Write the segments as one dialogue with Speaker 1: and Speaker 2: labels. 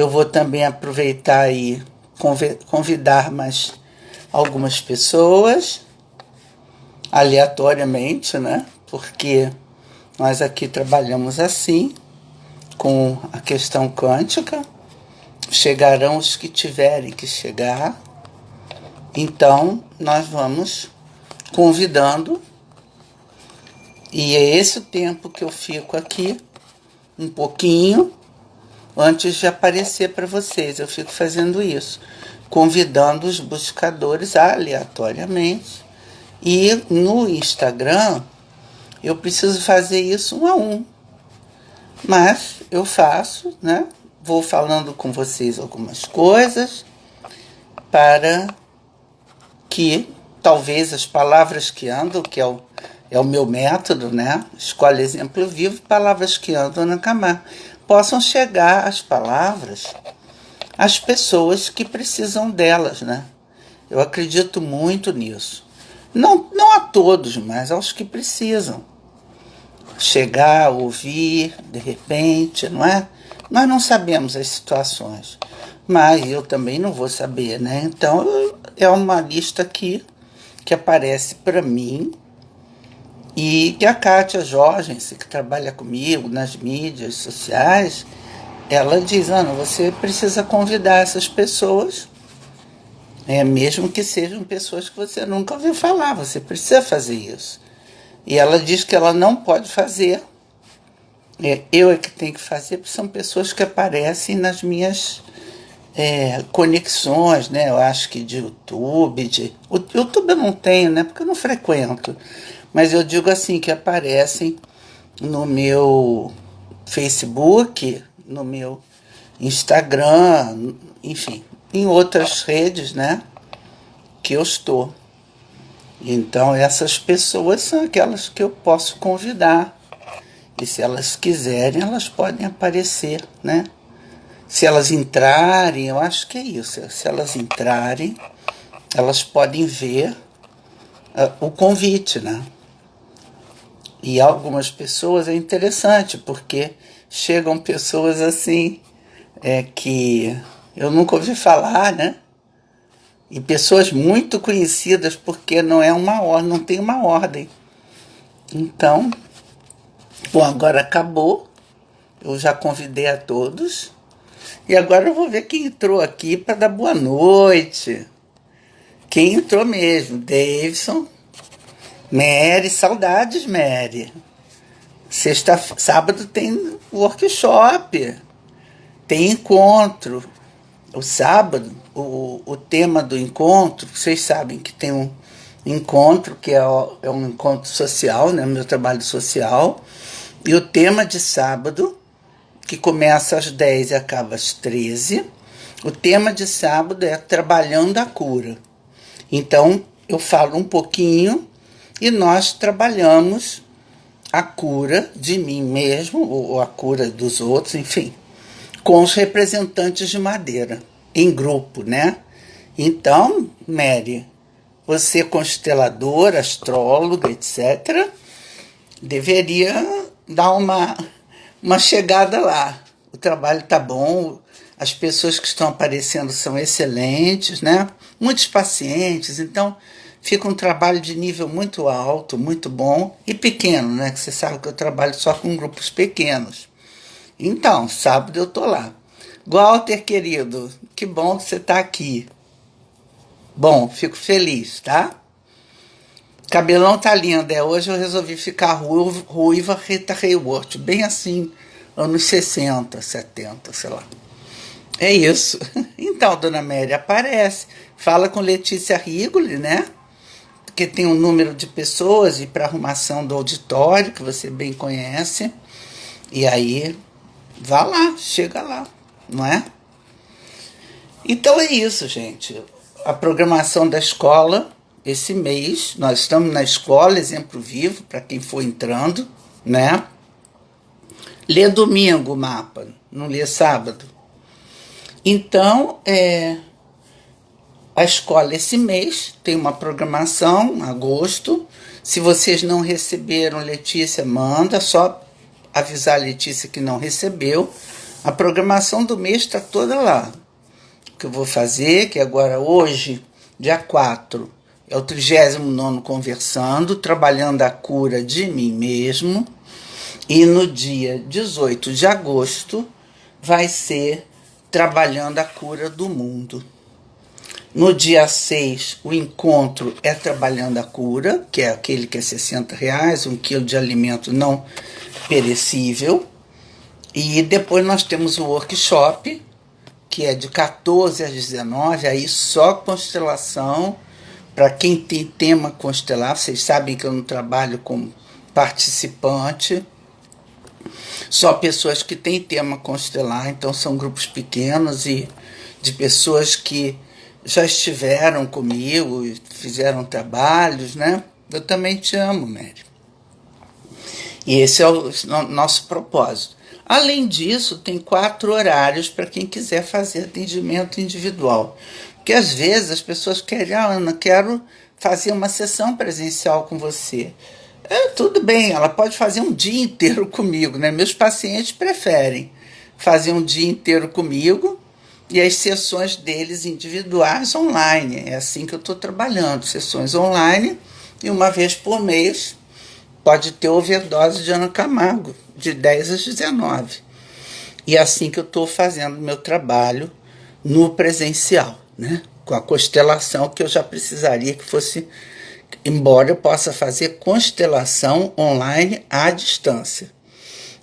Speaker 1: Eu vou também aproveitar e convidar mais algumas pessoas, aleatoriamente, né? Porque nós aqui trabalhamos assim, com a questão quântica. Chegarão os que tiverem que chegar. Então, nós vamos convidando. E é esse o tempo que eu fico aqui, um pouquinho, antes de aparecer para vocês. Eu fico fazendo isso, convidando os buscadores aleatoriamente. E no Instagram, eu preciso fazer isso 1 a 1. Mas eu faço, né? Vou falando com vocês algumas coisas para que talvez as palavras que andam, que é o meu método, né? Escolhe exemplo vivo, palavras que andam na Camargo, possam chegar as palavras às pessoas que precisam delas, né? Eu acredito muito nisso. Não a todos, mas aos que precisam. Chegar, ouvir, de repente, não é? Nós não sabemos as situações, mas eu também não vou saber, né? Então, é uma lista aqui que aparece para mim e que a Kátia Jorgensen, que trabalha comigo nas mídias sociais, ela diz, Ana, você precisa convidar essas pessoas, mesmo que sejam pessoas que você nunca ouviu falar, você precisa fazer isso. E ela diz que ela não pode fazer, eu é que tenho que fazer, porque são pessoas que aparecem nas minhas conexões, né? Eu acho que de YouTube. O YouTube eu não tenho, né? Porque eu não frequento. Mas eu digo assim, que aparecem no meu Facebook, no meu Instagram, enfim, em outras redes, né? Que eu estou. Então, essas pessoas são aquelas que eu posso convidar. E se elas quiserem, elas podem aparecer, né? Se elas entrarem, eu acho que é isso. Se elas entrarem, elas podem ver o convite, né? E algumas pessoas é interessante, porque chegam pessoas assim, que eu nunca ouvi falar, né? E pessoas muito conhecidas, porque não é uma ordem, não tem uma ordem. Então, bom, agora acabou. Eu já convidei a todos. E agora eu vou ver quem entrou aqui para dar boa noite. Quem entrou mesmo? Davidson, Mary, saudades, Mary. Sábado tem workshop, tem encontro. O sábado, o tema do encontro, vocês sabem que tem um encontro, que é um encontro social, né, meu trabalho social. E o tema de sábado, que começa às 10 e acaba às 13, o tema de sábado é Trabalhando a Cura. Então, eu falo um pouquinho e nós trabalhamos a cura de mim mesmo, ou a cura dos outros, enfim, com os representantes de madeira, em grupo, né? Então, Mary, você consteladora, astróloga, etc., deveria dar uma chegada lá. O trabalho tá bom, as pessoas que estão aparecendo são excelentes, né? Muitos pacientes, então fica um trabalho de nível muito alto, muito bom e pequeno, né? Que você sabe que eu trabalho só com grupos pequenos. Então, sábado eu tô lá. Walter, querido, que bom que você tá aqui. Bom, fico feliz, tá? Cabelão tá lindo, hoje eu resolvi ficar ruiva Rita Hayworth, bem assim, anos 60, 70, sei lá. É isso. Então, dona Mary, aparece, fala com Letícia Rigoli, né? Porque tem um número de pessoas e para arrumação do auditório, que você bem conhece. E aí, vá lá, chega lá, não é? Então é isso, gente. A programação da escola, esse mês, nós estamos na escola, exemplo vivo, para quem for entrando, né? Lê domingo o mapa, não lê sábado. Então, a escola esse mês tem uma programação, agosto. Se vocês não receberam, Letícia, manda, só avisar a Letícia que não recebeu. A programação do mês está toda lá. O que eu vou fazer, que agora hoje, dia 4, é o 39º Conversando, trabalhando a cura de mim mesmo. E no dia 18 de agosto vai ser trabalhando a cura do mundo. No dia 6, o encontro é trabalhando a cura, que é aquele que é R$60, 1 quilo de alimento não perecível. E depois nós temos o workshop, que é de 14 às 19, aí só constelação. Para quem tem tema constelar, vocês sabem que eu não trabalho como participante, só pessoas que têm tema constelar, então são grupos pequenos e de pessoas que já estiveram comigo e fizeram trabalhos, né? Eu também te amo, Mary. E esse é o nosso propósito. Além disso, tem 4 horários para quem quiser fazer atendimento individual. Porque às vezes as pessoas querem, Ana, quero fazer uma sessão presencial com você. Tudo bem, ela pode fazer um dia inteiro comigo, né? Meus pacientes preferem fazer um dia inteiro comigo e as sessões deles individuais online. É assim que eu estou trabalhando, sessões online, e uma vez por mês pode ter overdose de Ana Camargo, de 10 às 19. E é assim que eu estou fazendo meu trabalho no presencial, né? Com a constelação, que eu já precisaria que fosse, embora eu possa fazer constelação online à distância.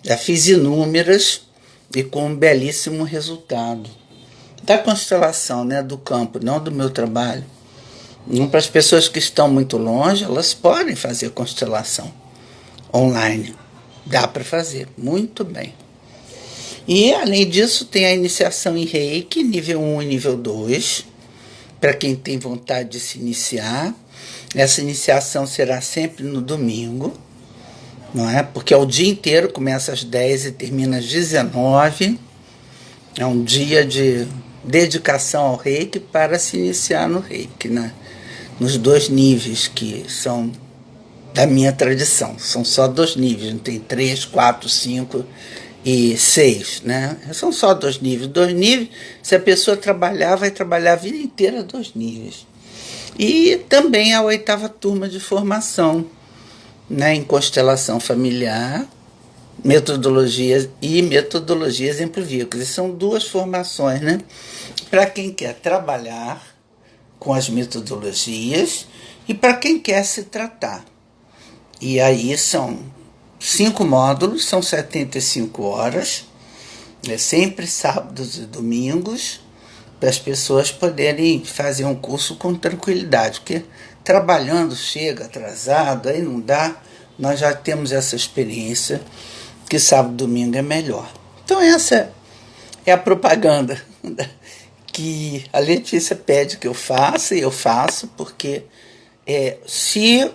Speaker 1: Já fiz inúmeras e com um belíssimo resultado. Da constelação, né? Do campo, não do meu trabalho. Para as pessoas que estão muito longe, elas podem fazer constelação online. Dá para fazer muito bem. E, além disso, tem a iniciação em Reiki, nível 1 e nível 2, para quem tem vontade de se iniciar. Essa iniciação será sempre no domingo, não é? Porque é o dia inteiro, começa às 10 e termina às 19. É um dia de dedicação ao Reiki para se iniciar no Reiki, né? Nos 2 níveis que são da minha tradição. São só 2 níveis, não tem 3, 4, 5 e 6, né? São só 2 níveis. 2 níveis, se a pessoa trabalhar, vai trabalhar a vida inteira 2 níveis. E também a 8ª turma de formação, né? Em constelação familiar, metodologias e metodologia exemplo-vícola. São 2 formações, né? Para quem quer trabalhar com as metodologias e para quem quer se tratar. E aí são 5 módulos, são 75 horas, sempre sábados e domingos, para as pessoas poderem fazer um curso com tranquilidade, porque trabalhando chega atrasado, aí não dá. Nós já temos essa experiência que sábado e domingo é melhor. Então essa é a propaganda que a Letícia pede que eu faça, e eu faço, porque se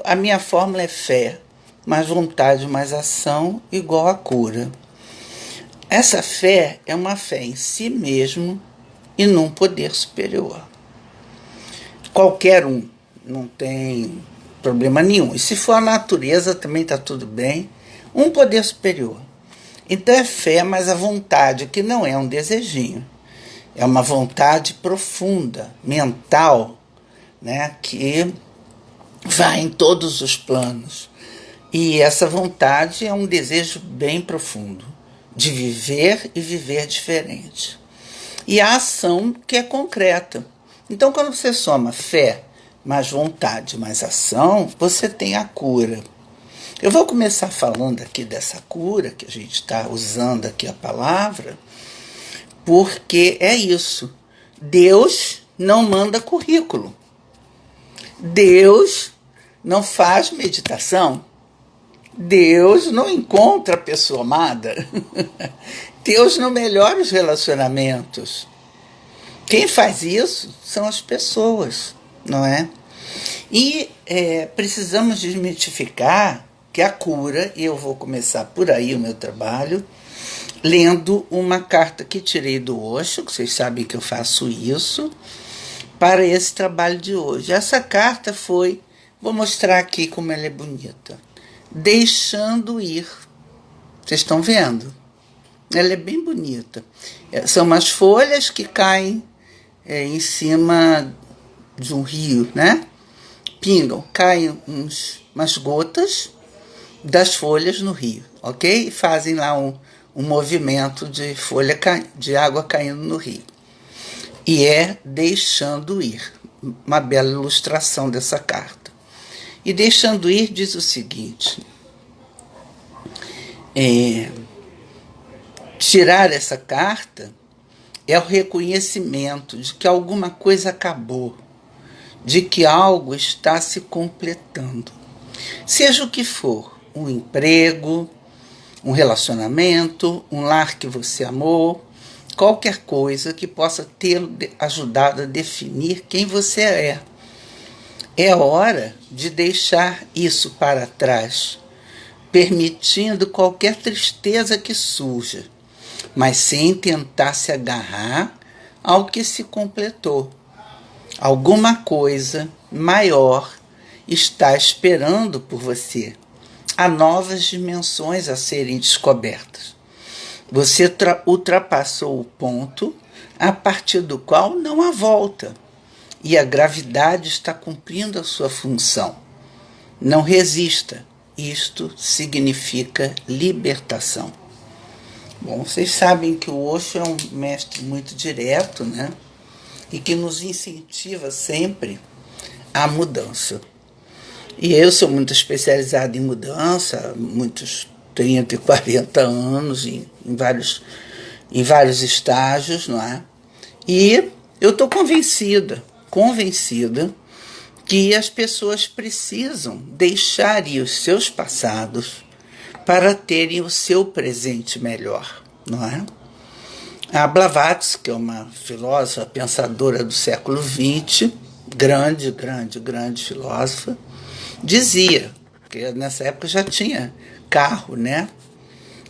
Speaker 1: a minha fórmula é fé, mais vontade, mais ação, igual a cura. Essa fé é uma fé em si mesmo e num poder superior. Qualquer um, não tem problema nenhum. E se for a natureza, também está tudo bem. Um poder superior. Então é fé, mas a vontade, que não é um desejinho. É uma vontade profunda, mental, né, que vai em todos os planos. E essa vontade é um desejo bem profundo de viver e viver diferente. E a ação que é concreta. Então, quando você soma fé, mais vontade, mais ação, você tem a cura. Eu vou começar falando aqui dessa cura, que a gente está usando aqui a palavra, porque é isso. Deus não manda currículo. Deus não faz meditação. Deus não encontra a pessoa amada. Deus não melhora os relacionamentos. Quem faz isso são as pessoas, não é? E precisamos desmitificar que a cura, e eu vou começar por aí o meu trabalho, lendo uma carta que tirei do Osho, que vocês sabem que eu faço isso, para esse trabalho de hoje. Essa carta foi, vou mostrar aqui como ela é bonita, deixando ir. Vocês estão vendo? Ela é bem bonita. São umas folhas que caem em cima de um rio, né? Pingam, caem umas gotas das folhas no rio, ok? E fazem lá um movimento de de água caindo no rio. E é Deixando Ir, uma bela ilustração dessa carta. E Deixando Ir diz o seguinte: tirar essa carta é o reconhecimento de que alguma coisa acabou, de que algo está se completando. Seja o que for, um emprego, um relacionamento, um lar que você amou, qualquer coisa que possa tê-lo ajudado a definir quem você é. É hora de deixar isso para trás, permitindo qualquer tristeza que surja, mas sem tentar se agarrar ao que se completou. Alguma coisa maior está esperando por você. Há novas dimensões a serem descobertas. Você ultrapassou o ponto a partir do qual não há volta, e a gravidade está cumprindo a sua função. Não resista. Isto significa libertação. Bom, vocês sabem que o Osho é um mestre muito direto, né? E que nos incentiva sempre à mudança. E eu sou muito especializada em mudança, muitos 30 e 40 anos, em vários estágios, não é? E eu estou convencida que as pessoas precisam deixar ir os seus passados para terem o seu presente melhor, não é? A Blavatsky, que é uma filósofa, pensadora do século XX, grande filósofa, dizia, que nessa época já tinha carro, né?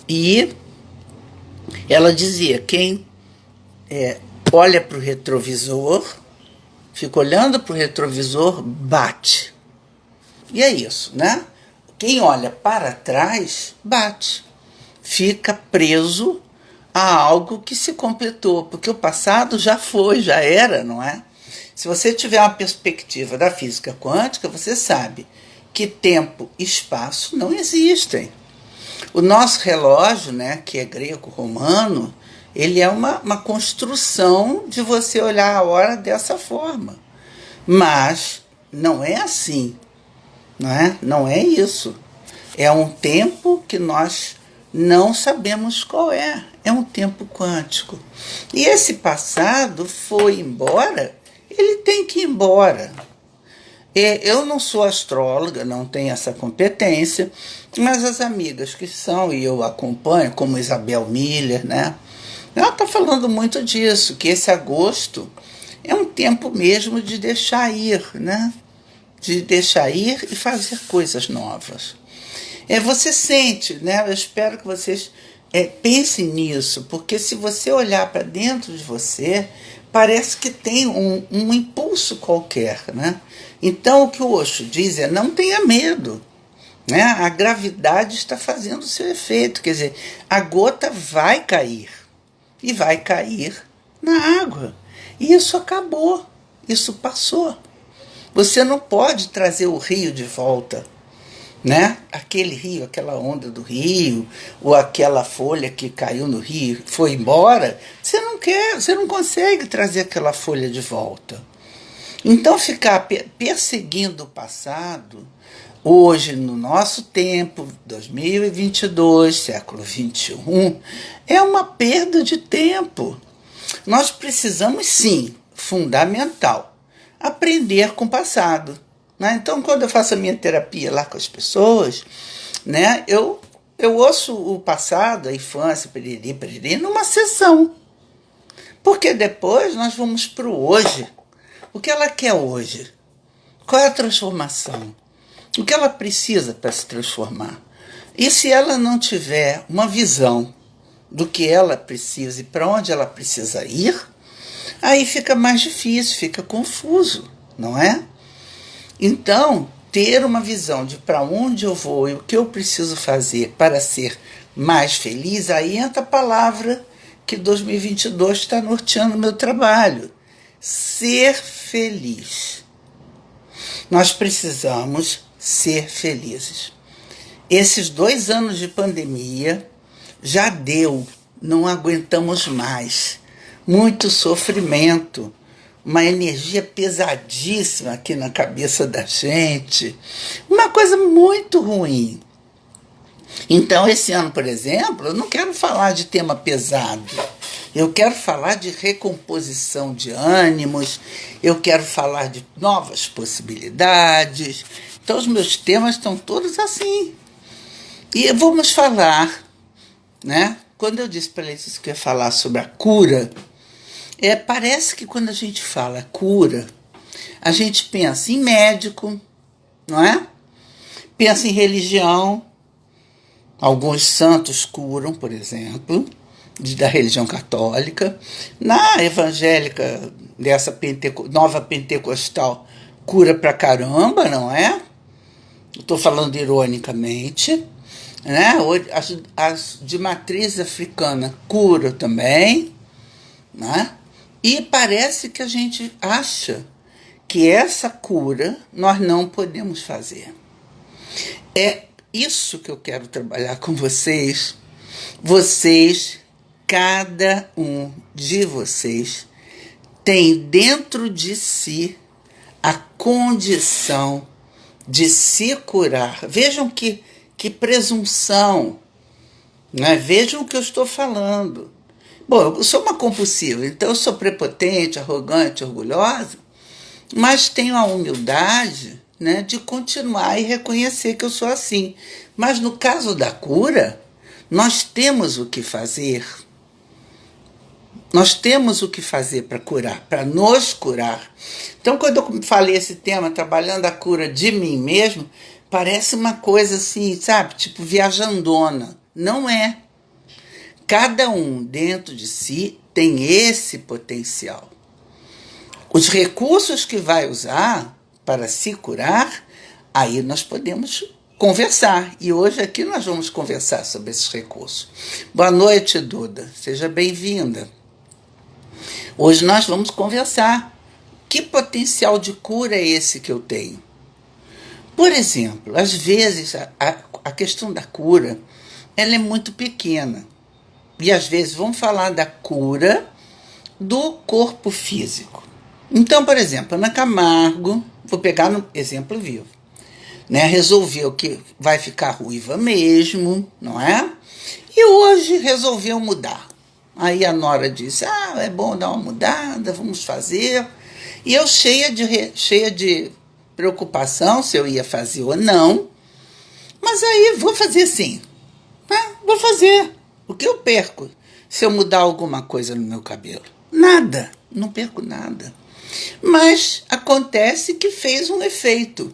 Speaker 1: E ela dizia, quem olha para o retrovisor, fica olhando para o retrovisor, bate. E é isso, né? Quem olha para trás, bate. Fica preso a algo que se completou, porque o passado já foi, já era, não é? Se você tiver uma perspectiva da física quântica, você sabe que tempo e espaço não existem. O nosso relógio, né, que é greco-romano, ele é uma construção de você olhar a hora dessa forma. Mas não é assim, não é? Não é isso. É um tempo que nós não sabemos qual é. É um tempo quântico. E esse passado foi embora, ele tem que ir embora. Eu não sou astróloga, não tenho essa competência, mas as amigas que são, e eu acompanho, como Isabel Miller, né? Ela está falando muito disso, que esse agosto é um tempo mesmo de deixar ir, né? De deixar ir e fazer coisas novas. Você sente, né? Eu espero que vocês pensem nisso, porque se você olhar para dentro de você, parece que tem um impulso qualquer, né? Então, o que o Osho diz é, não tenha medo, né? A gravidade está fazendo o seu efeito, quer dizer, a gota vai cair, e vai cair na água. E isso acabou, isso passou. Você não pode trazer o rio de volta, né? Aquele rio, aquela onda do rio, ou aquela folha que caiu no rio, foi embora, você não quer, você não consegue trazer aquela folha de volta. Então ficar perseguindo o passado, hoje no nosso tempo, 2022, século XXI, é uma perda de tempo. Nós precisamos sim, fundamental, aprender com o passado. Então, quando eu faço a minha terapia lá com as pessoas, né, eu ouço o passado, a infância, periri, numa sessão. Porque depois nós vamos para o hoje. O que ela quer hoje? Qual é a transformação? O que ela precisa para se transformar? E se ela não tiver uma visão do que ela precisa e para onde ela precisa ir, aí fica mais difícil, fica confuso, não é? Então, ter uma visão de para onde eu vou e o que eu preciso fazer para ser mais feliz, aí entra a palavra que 2022 está norteando o meu trabalho. Ser feliz. Nós precisamos ser felizes. Esses 2 anos de pandemia já deu, não aguentamos mais. Muito sofrimento, uma energia pesadíssima aqui na cabeça da gente, uma coisa muito ruim. Então, esse ano, por exemplo, eu não quero falar de tema pesado. Eu quero falar de recomposição de ânimos, eu quero falar de novas possibilidades. Então, os meus temas estão todos assim. E vamos falar, né? Quando eu disse para eles que eu ia falar sobre a cura, parece que quando a gente fala cura, a gente pensa em médico, não é? Pensa em religião. Alguns santos curam, por exemplo, da religião católica. Na evangélica, dessa nova pentecostal, cura pra caramba, não é? Estou falando ironicamente. Né? As de matriz africana curam também. Né? E parece que a gente acha que essa cura nós não podemos fazer. É isso que eu quero trabalhar com vocês. Vocês, cada um de vocês, tem dentro de si a condição de se curar. Vejam que presunção, né? Vejam o que eu estou falando. Bom, eu sou uma compulsiva, então eu sou prepotente, arrogante, orgulhosa, mas tenho a humildade, né, de continuar e reconhecer que eu sou assim. Mas no caso da cura, nós temos o que fazer. Nós temos o que fazer para curar, para nos curar. Então, quando eu falei esse tema, trabalhando a cura de mim mesmo, parece uma coisa assim, sabe, tipo viajandona. Não é. Cada um dentro de si tem esse potencial. Os recursos que vai usar para se curar, aí nós podemos conversar. E hoje aqui nós vamos conversar sobre esses recursos. Boa noite, Duda. Seja bem-vinda. Hoje nós vamos conversar. Que potencial de cura é esse que eu tenho? Por exemplo, às vezes a questão da cura, ela é muito pequena. E às vezes vamos falar da cura do corpo físico. Então, por exemplo, Ana Camargo, vou pegar no exemplo vivo, né? Resolveu que vai ficar ruiva mesmo, não é? E hoje resolveu mudar. Aí a nora disse, é bom dar uma mudada, vamos fazer. E eu cheia de preocupação se eu ia fazer ou não. Mas aí vou fazer sim. Vou fazer. O que eu perco se eu mudar alguma coisa no meu cabelo? Nada. Não perco nada. Mas acontece que fez um efeito.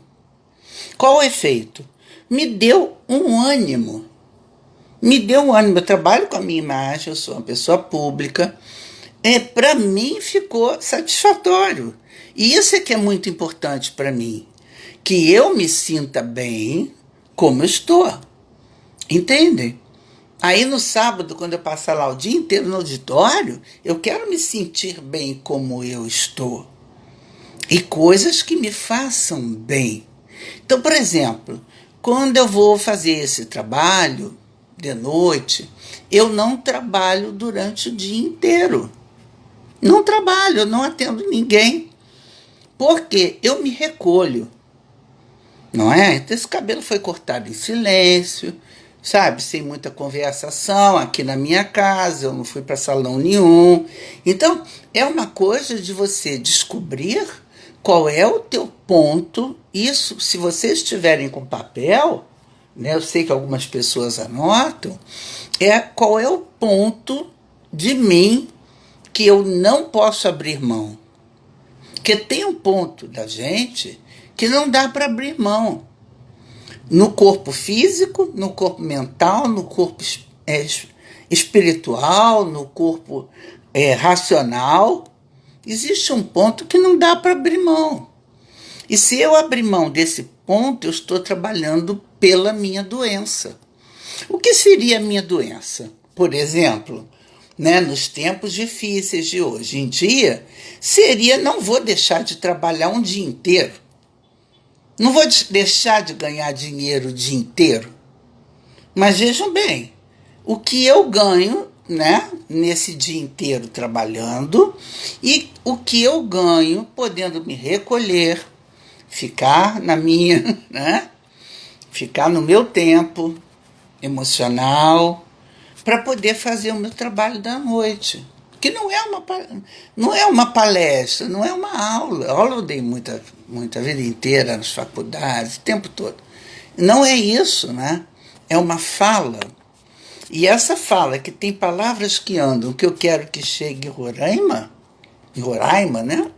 Speaker 1: Qual o efeito? Me deu um ânimo. Me deu um ânimo. Eu trabalho com a minha imagem, eu sou uma pessoa pública. Para mim ficou satisfatório. E isso é que é muito importante para mim. Que eu me sinta bem como eu estou. Entendem? Aí no sábado, quando eu passar lá o dia inteiro no auditório, eu quero me sentir bem como eu estou. E coisas que me façam bem. Então, por exemplo, quando eu vou fazer esse trabalho de noite, eu não trabalho durante o dia inteiro. Não trabalho, eu não atendo ninguém. Porque eu me recolho. Não é? Então, esse cabelo foi cortado em silêncio, sabe? Sem muita conversação, aqui na minha casa, eu não fui para salão nenhum. Então, é uma coisa de você descobrir qual é o teu ponto. Isso, se vocês estiverem com papel, né, eu sei que algumas pessoas anotam, qual é o ponto de mim que eu não posso abrir mão. Porque tem um ponto da gente que não dá para abrir mão. No corpo físico, no corpo mental, no corpo espiritual, no corpo racional. Existe um ponto que não dá para abrir mão. E se eu abrir mão desse ponto, eu estou trabalhando pela minha doença. O que seria a minha doença? Por exemplo, né, nos tempos difíceis de hoje em dia, seria não vou deixar de trabalhar um dia inteiro. Não vou deixar de ganhar dinheiro o dia inteiro. Mas vejam bem, o que eu ganho, né, nesse dia inteiro trabalhando e o que eu ganho podendo me recolher, ficar na minha, né, ficar no meu tempo emocional para poder fazer o meu trabalho da noite. Que não é uma palestra, não é uma aula. Aula eu dei muita vida inteira nas faculdades, o tempo todo. Não é isso, né? É uma fala. E essa fala que tem palavras que andam, que eu quero que chegue em Roraima, né?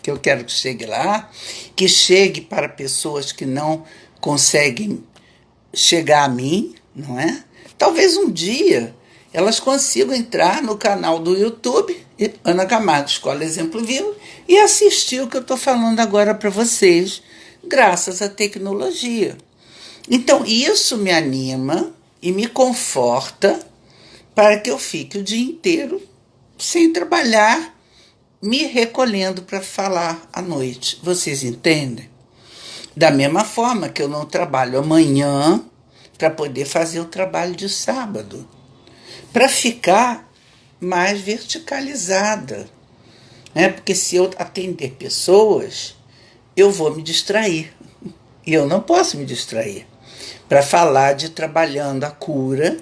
Speaker 1: Que eu quero que chegue lá, que chegue para pessoas que não conseguem chegar a mim, não é? Talvez um dia elas consigam entrar no canal do YouTube, Ana Camargo Escola Exemplo Vivo, e assistir o que eu estou falando agora para vocês, graças à tecnologia. Então, isso me anima e me conforta para que eu fique o dia inteiro sem trabalhar, me recolhendo para falar à noite. Vocês entendem? Da mesma forma que eu não trabalho amanhã para poder fazer o trabalho de sábado, para ficar mais verticalizada, né? Porque se eu atender pessoas, eu vou me distrair. E eu não posso me distrair para falar de trabalhando a cura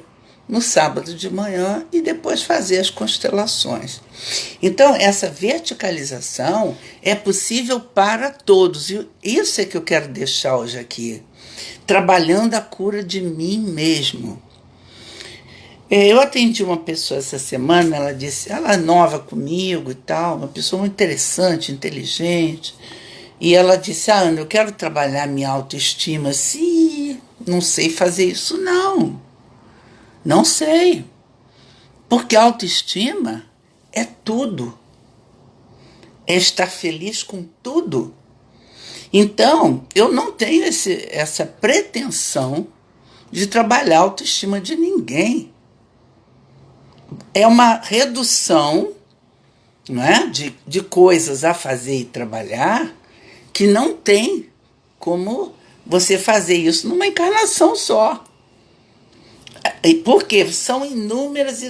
Speaker 1: no sábado de manhã e depois fazer as constelações. Então, essa verticalização é possível para todos. E isso é que eu quero deixar hoje aqui. Trabalhando a cura de mim mesmo. Eu atendi uma pessoa essa semana, ela disse, ela é nova comigo e tal, uma pessoa muito interessante, inteligente. E ela disse, Ana, eu quero trabalhar minha autoestima. Sim, não sei fazer isso, não. Não sei. Porque a autoestima é tudo. É estar feliz com tudo. Então, eu não tenho essa pretensão de trabalhar a autoestima de ninguém. É uma redução, não é, de coisas a fazer e trabalhar que não tem como você fazer isso numa encarnação só. Porque são inúmeras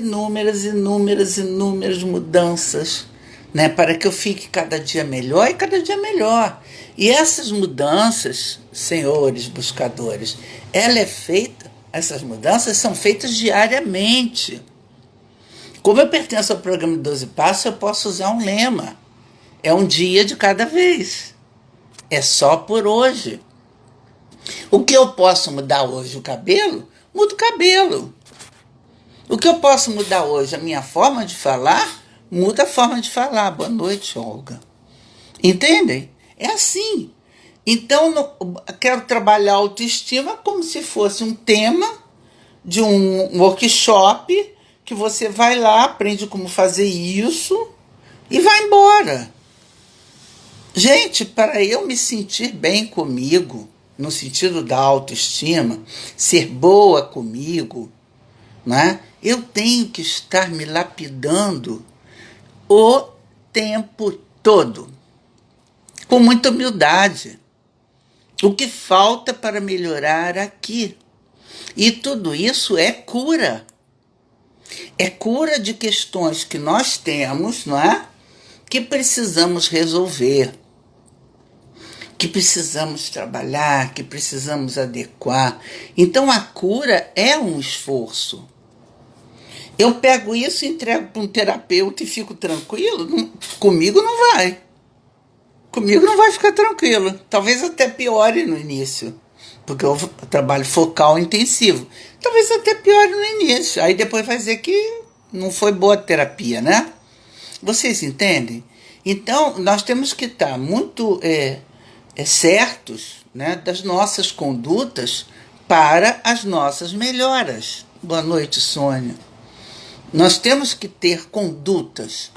Speaker 1: mudanças, né, para que eu fique cada dia melhor e cada dia melhor. E essas mudanças, senhores buscadores, essas mudanças são feitas diariamente. Como eu pertenço ao programa de 12 Passos, eu posso usar um lema. É um dia de cada vez. É só por hoje. O que eu posso mudar hoje? O cabelo? Mudo o cabelo. O que eu posso mudar hoje? A minha forma de falar? Muda a forma de falar. Boa noite, Olga. Entendem? É assim. Então, quero trabalhar a autoestima como se fosse um tema de um workshop que você vai lá, aprende como fazer isso e vai embora. Gente, para eu me sentir bem comigo, no sentido da autoestima, ser boa comigo, né? Eu tenho que estar me lapidando o tempo todo, com muita humildade. O que falta para melhorar aqui? E tudo isso é cura. É cura de questões que nós temos, não é? Que precisamos resolver, que precisamos trabalhar, que precisamos adequar. Então a cura é um esforço. Eu pego isso e entrego para um terapeuta e fico tranquilo? Comigo não vai. Comigo não vai ficar tranquilo. Talvez até piore no início, porque eu trabalho focal intensivo. Talvez até piore no início. Aí depois vai dizer que não foi boa a terapia, né? Vocês entendem? Então, nós temos que estar muito certos, né, das nossas condutas para as nossas melhoras. Boa noite, Sônia. Nós temos que ter condutas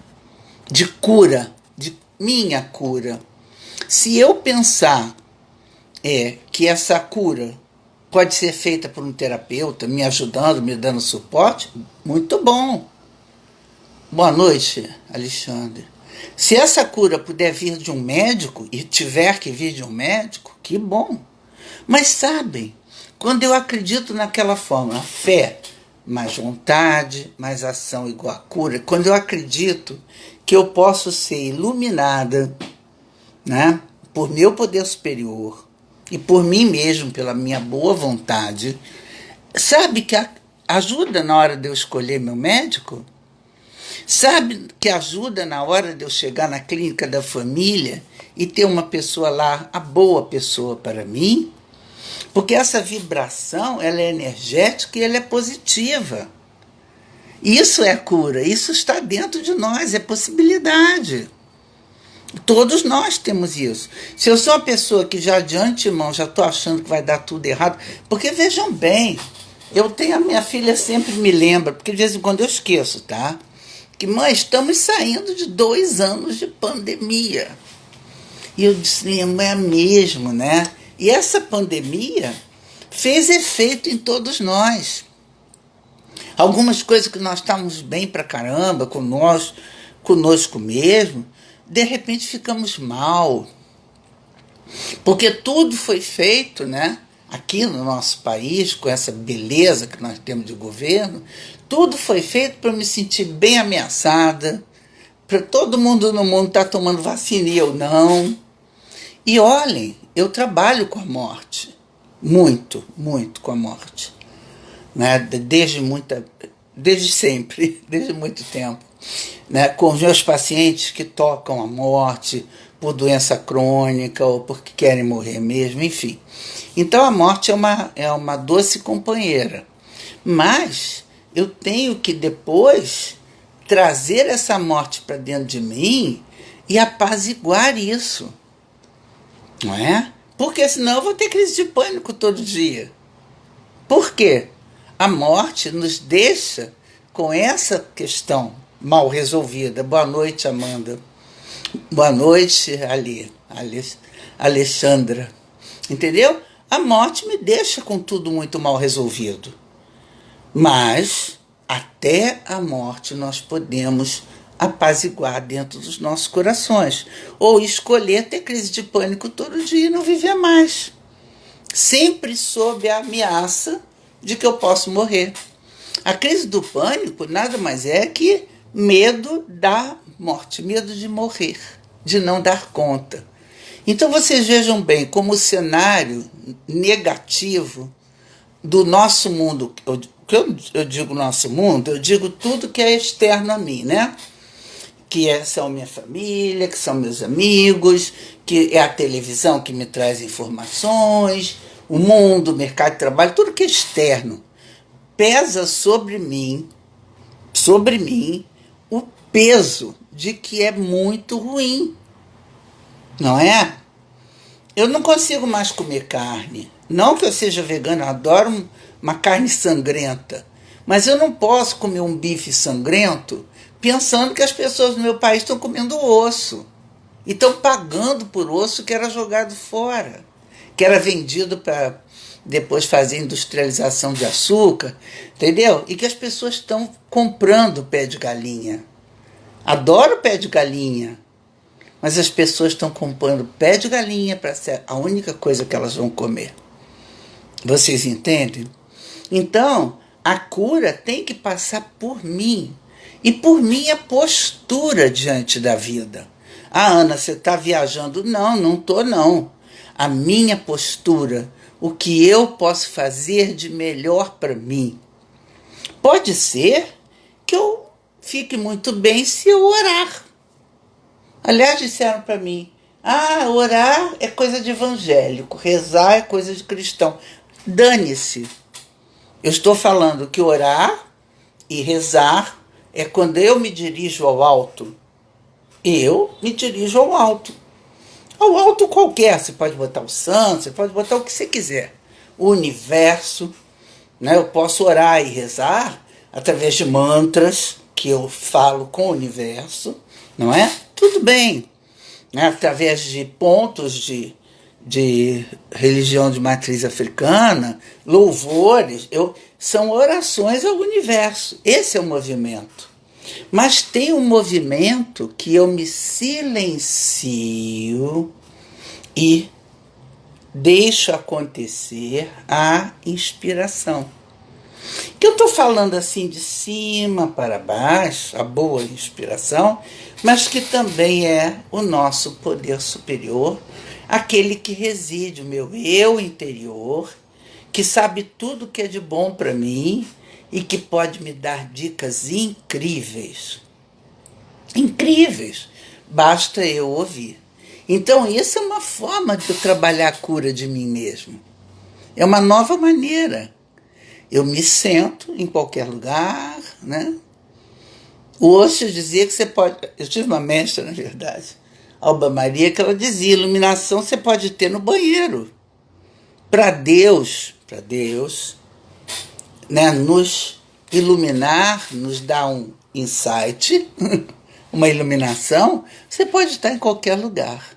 Speaker 1: de cura, de minha cura. Se eu pensar que essa cura, pode ser feita por um terapeuta, me ajudando, me dando suporte, muito bom. Boa noite, Alexandre. Se essa cura puder vir de um médico, e tiver que vir de um médico, que bom. Mas sabem, quando eu acredito naquela forma, a fé, mais vontade, mais ação igual a cura, quando eu acredito que eu posso ser iluminada, né, por meu poder superior e por mim mesmo, pela minha boa vontade, sabe que ajuda na hora de eu escolher meu médico? Sabe que ajuda na hora de eu chegar na clínica da família e ter uma pessoa lá, a boa pessoa para mim? Porque essa vibração, ela é energética e ela é positiva. Isso é cura, isso está dentro de nós, é possibilidade. Todos nós temos isso. Se eu sou uma pessoa que já de antemão já estou achando que vai dar tudo errado, porque vejam bem, eu tenho a minha filha sempre me lembra, porque de vez em quando eu esqueço, tá? Que, mãe, estamos saindo de 2 anos de pandemia. E eu disse, é mesmo, né? E essa pandemia fez efeito em todos nós. Algumas coisas que nós estávamos bem pra caramba, conosco mesmo, de repente ficamos mal. Porque tudo foi feito, né? Aqui no nosso país, com essa beleza que nós temos de governo, tudo foi feito para eu me sentir bem ameaçada, para todo mundo no mundo estar tomando vacina e eu não. E olhem, eu trabalho com a morte, muito, muito com a morte, né? Desde sempre, desde muito tempo, né? Com os meus pacientes que tocam a morte por doença crônica ou porque querem morrer mesmo, enfim. Então a morte é uma doce companheira, mas eu tenho que depois trazer essa morte para dentro de mim e apaziguar isso, não é? Porque senão eu vou ter crise de pânico todo dia. Por quê? A morte nos deixa com essa questão mal resolvida. Boa noite, Amanda. Boa noite, Alexandra. Entendeu? A morte me deixa com tudo muito mal resolvido. Mas até a morte nós podemos apaziguar dentro dos nossos corações. Ou escolher ter crise de pânico todo dia e não viver mais. Sempre sob a ameaça de que eu posso morrer. A crise do pânico nada mais é que medo da morte, medo de morrer, de não dar conta. Então vocês vejam bem como o cenário negativo do nosso mundo, eu digo nosso mundo, eu digo tudo que é externo a mim, né? São minha família, que são meus amigos, que é a televisão que me traz informações, o mundo, o mercado de trabalho, tudo que é externo. Pesa sobre mim, o peso de que é muito ruim, não é? Eu não consigo mais comer carne. Não que eu seja vegano, eu adoro uma carne sangrenta. Mas eu não posso comer um bife sangrento pensando que as pessoas no meu país estão comendo osso. E estão pagando por osso que era jogado fora, que era vendido para depois fazer industrialização de açúcar, entendeu? E que as pessoas estão comprando pé de galinha. Adoro pé de galinha, mas as pessoas estão comprando pé de galinha para ser a única coisa que elas vão comer. Vocês entendem? Então, a cura tem que passar por mim e por minha postura diante da vida. Ah, Ana, você está viajando? Não, não estou não. A minha postura, o que eu posso fazer de melhor para mim. Pode ser que eu fique muito bem se eu orar. Aliás, disseram para mim, orar é coisa de evangélico, rezar é coisa de cristão. Dane-se. Eu estou falando que orar e rezar é quando eu me dirijo ao alto. Eu me dirijo ao alto. Ao alto qualquer, você pode botar o santo, você pode botar o que você quiser. O universo, né? Eu posso orar e rezar através de mantras que eu falo com o universo, não é? Tudo bem, né? Através de pontos de de religião de matriz africana, louvores, são orações ao universo. Esse é o movimento. Mas tem um movimento que eu me silencio e deixo acontecer a inspiração. Que eu estou falando assim de cima para baixo, a boa inspiração, mas que também é o nosso poder superior, aquele que reside, o meu eu interior, que sabe tudo que é de bom para mim e que pode me dar dicas incríveis. Incríveis. Basta eu ouvir. Então, isso é uma forma de eu trabalhar a cura de mim mesmo. É uma nova maneira. Eu me sento em qualquer lugar, né? O Osho dizia que você pode... Eu tive uma mestra, na verdade, Alba Maria, que ela dizia, iluminação você pode ter no banheiro. Para Deus, né, nos iluminar, nos dar um insight, uma iluminação, você pode estar em qualquer lugar.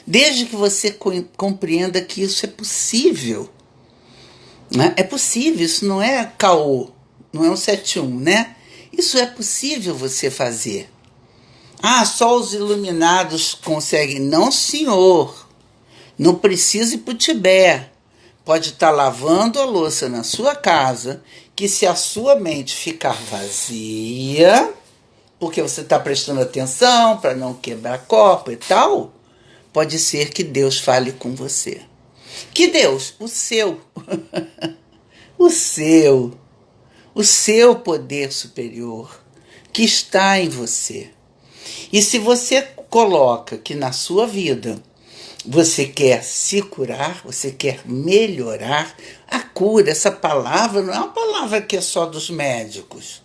Speaker 1: Desde que você compreenda que isso é possível. Né? É possível, isso não é caô, não é um 7-1, né? Isso é possível você fazer. Ah, só os iluminados conseguem. Não, senhor. Não precisa ir para o Tibete. Pode estar lavando a louça na sua casa, que se a sua mente ficar vazia, porque você está prestando atenção para não quebrar copo e tal, pode ser que Deus fale com você. Que Deus? O seu. O seu poder superior que está em você. E se você coloca que na sua vida você quer se curar, você quer melhorar, a cura, essa palavra não é uma palavra que é só dos médicos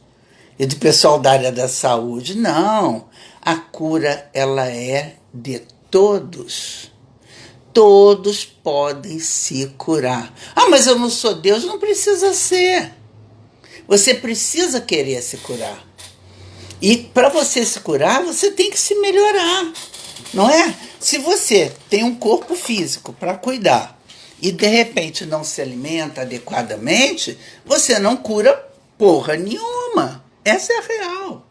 Speaker 1: e do pessoal da área da saúde, não. A cura, ela é de todos. Todos podem se curar. Ah, mas eu não sou Deus, não precisa ser. Você precisa querer se curar. E para você se curar, você tem que se melhorar, não é? Se você tem um corpo físico para cuidar e de repente não se alimenta adequadamente, você não cura porra nenhuma. Essa é a real,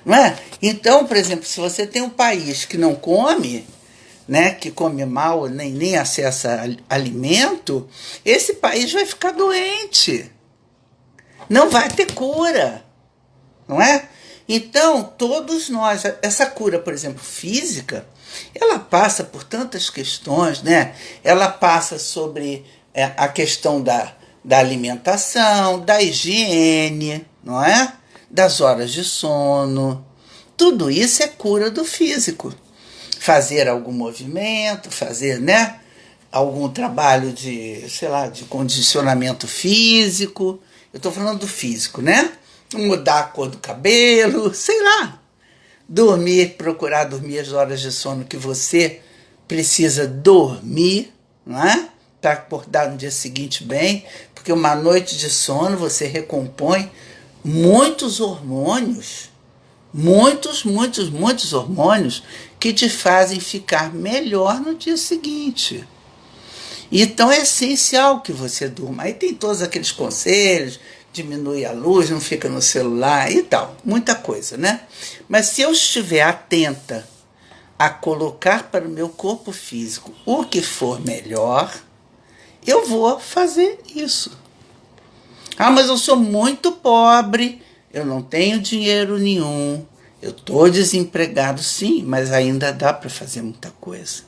Speaker 1: não é? Então, por exemplo, se você tem um país que não come, né, que come mal, nem acessa alimento, esse país vai ficar doente. Não vai ter cura, não é? Então, todos nós, essa cura, por exemplo, física, ela passa por tantas questões, né? Ela passa sobre a questão da alimentação, da higiene, não é? Das horas de sono. Tudo isso é cura do físico. Fazer algum movimento, fazer, né, algum trabalho de, sei lá, de condicionamento físico. Eu estou falando do físico, né? Mudar a cor do cabelo, sei lá. Dormir, procurar dormir as horas de sono que você precisa dormir, não é? Para acordar no dia seguinte bem, porque uma noite de sono você recompõe muitos hormônios, muitos hormônios que te fazem ficar melhor no dia seguinte. Então é essencial que você durma. Aí tem todos aqueles conselhos, diminui a luz, não fica no celular e tal, muita coisa, né? Mas se eu estiver atenta a colocar para o meu corpo físico o que for melhor, eu vou fazer isso. Ah, mas eu sou muito pobre, eu não tenho dinheiro nenhum, eu estou desempregado, sim, mas ainda dá para fazer muita coisa.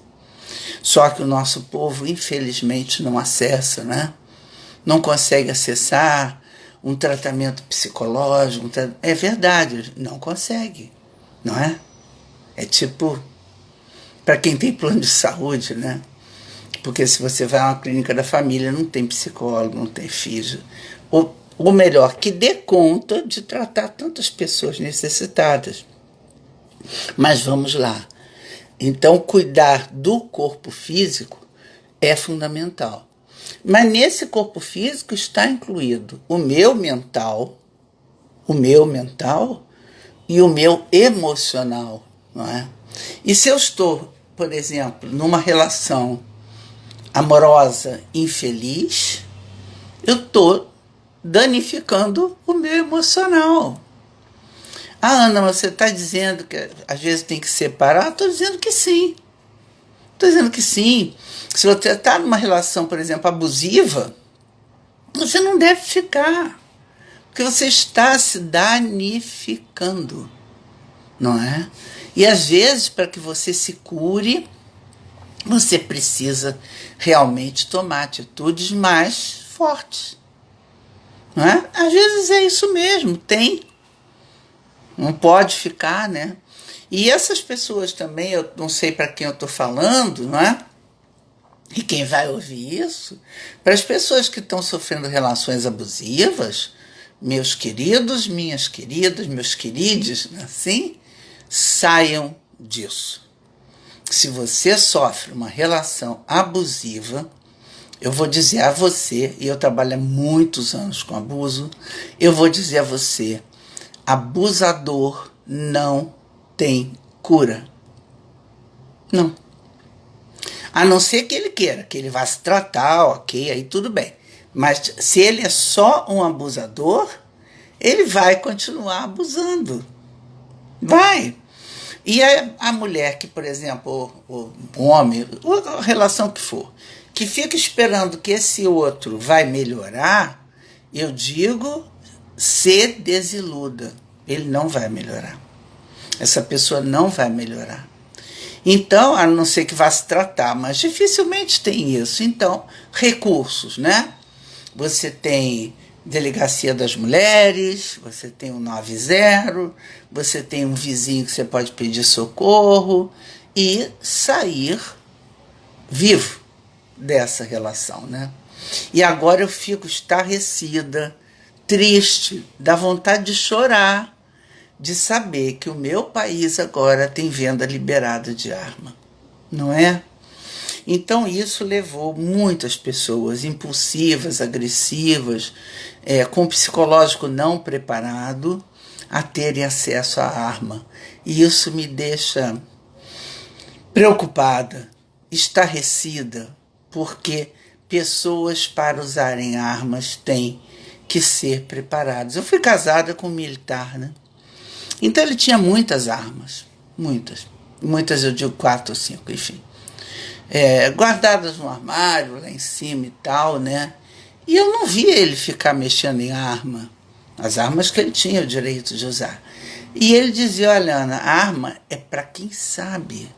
Speaker 1: Só que o nosso povo, infelizmente, não acessa, né? Não consegue acessar um tratamento psicológico. É verdade, não consegue, não é? É tipo, para quem tem plano de saúde, né? Porque se você vai a uma clínica da família, não tem psicólogo, não tem físio. Ou melhor, que dê conta de tratar tantas pessoas necessitadas. Mas vamos lá. Então, cuidar do corpo físico é fundamental. Mas nesse corpo físico está incluído o meu mental e o meu emocional, não é? E se eu estou, por exemplo, numa relação amorosa infeliz, eu estou danificando o meu emocional. Ah, Ana, você está dizendo que às vezes tem que separar? Estou dizendo que sim. Estou dizendo que sim. Se você está numa relação, por exemplo, abusiva, você não deve ficar. Porque você está se danificando, não é? E às vezes, para que você se cure, você precisa realmente tomar atitudes mais fortes. Não é? Às vezes é isso mesmo, não pode ficar, né? E essas pessoas também, eu não sei para quem eu estou falando, não é? E quem vai ouvir isso? Para as pessoas que estão sofrendo relações abusivas, meus queridos, minhas queridas, meus queridos, assim, saiam disso. Se você sofre uma relação abusiva, eu vou dizer a você, e eu trabalho há muitos anos com abuso, eu vou dizer a você, abusador não tem cura. Não. A não ser que ele queira, que ele vá se tratar, ok, aí tudo bem. Mas se ele é só um abusador, ele vai continuar abusando. Vai. E a mulher que, por exemplo, o homem, a relação que for, que fica esperando que esse outro vai melhorar, eu digo, se desiluda. Ele não vai melhorar. Essa pessoa não vai melhorar. Então, a não ser que vá se tratar, mas dificilmente tem isso. Então, recursos, né? Você tem Delegacia das Mulheres, você tem o 90, você tem um vizinho que você pode pedir socorro e sair vivo dessa relação, né? E agora eu fico estarrecida, triste, dá vontade de chorar, de saber que o meu país agora tem venda liberada de arma, não é? Então isso levou muitas pessoas impulsivas, agressivas, com psicológico não preparado, a terem acesso à arma. E isso me deixa preocupada, estarrecida, porque pessoas para usarem armas têm que ser preparadas. Eu fui casada com um militar, né? Então ele tinha muitas armas, muitas. Muitas eu digo 4 ou 5, enfim. Guardadas no armário, lá em cima e tal, né? E eu não via ele ficar mexendo em arma. As armas que ele tinha o direito de usar. E ele dizia, olha, Ana, a arma é para quem sabe.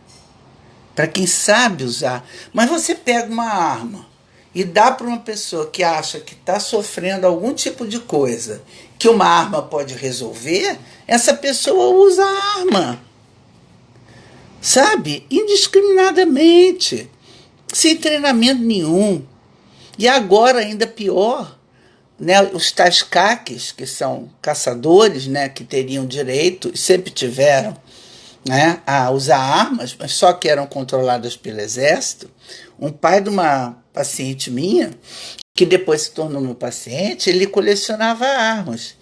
Speaker 1: Para quem sabe usar. Mas você pega uma arma e dá para uma pessoa que acha que está sofrendo algum tipo de coisa que uma arma pode resolver, essa pessoa usa a arma. Sabe? Indiscriminadamente. Sem treinamento nenhum. E agora, ainda pior, né, os tais caques, que são caçadores, né, que teriam direito, sempre tiveram, né, a usar armas, mas só que eram controladas pelo exército. Um pai de uma paciente minha, que depois se tornou meu paciente, ele colecionava armas.